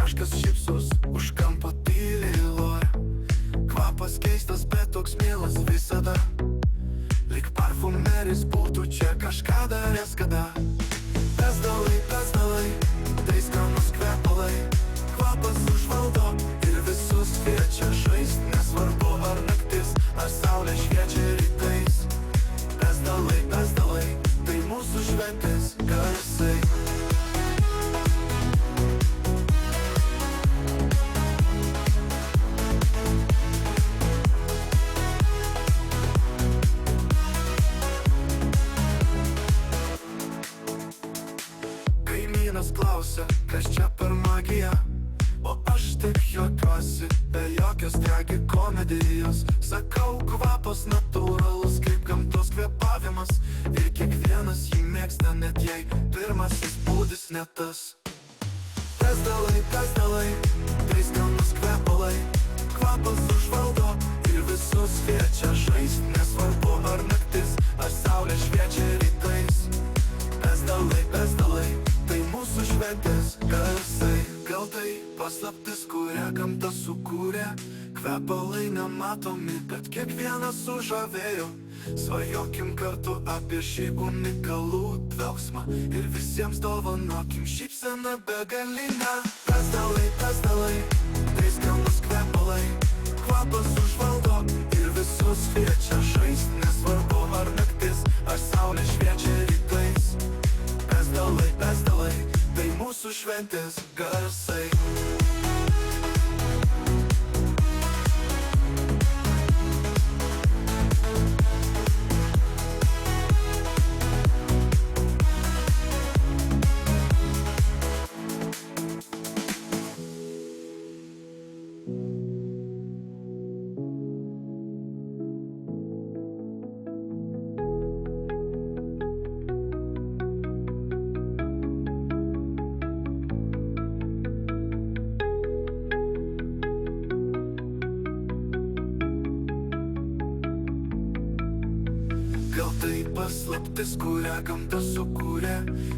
kažkas šypsos, už kampo tyliai loja. Kvapas keistas, bet toks mielas visada. Lyg parfumeris būtų čia kažką daręs kada. Pesdalai, tai skanus kvepalai. Kvapas užvaldo ir visus kviečia žaist. Nesvarbu ar naktis, ar saulė šviečia rytais. Pesdalai, tai mūsų šventės garsai. Kaimynas klausia, kas čia per magija, o aš tik juokiuosi, be jokios tragikomedijos. Sakau, kvapas natūralus, kaip gamtos kvėpavimas, ir kiekvienas jį mėgsta, net jei pirmasis būdis ne tas. Pesdalai, tai skanus kvepalai. Kvapas užvaldo ir visus kviečia žaist. Nesvarbu ar naktis, ar saulė šviečia rytais. Pesdalai, tai mūsų šventės garsai. Gal tai paslaptis, kurią gamta sukūrė. Kvepalai nematomi, bet kiekvienas sužavėjo. Svajokim kartu apie šį unikalų dvelksmą ir visiems dovanokim šypseną begalinę. Pesdalai, tai skanus kvepalai. Kvapas užvaldo ir visus kviečia žaist. Nesvarbu ar naktis, ar saulė šviečia rytais. Pesdalai, tai mūsų šventės garsai. Gal tai paslaptis, kurią gamta sukūrė.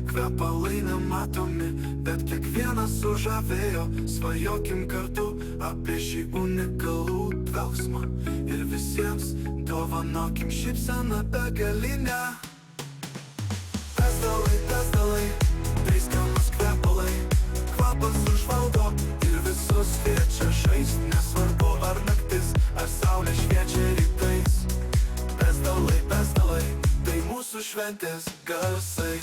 Kvepalai nematomi, bet kiekvienas sužavėjo. Svajokim kartu apie šį unikalų dvelksmą ir visiems dovanokim šypseną begalinę. Pesdalai, tai skanus kvepalai. Kvapas užvaldo ir visus kviečia žaist. Nesvarbu ar naktis, ar saulė šviečia rytais. Pesdalai, tai mūsų šventės garsai.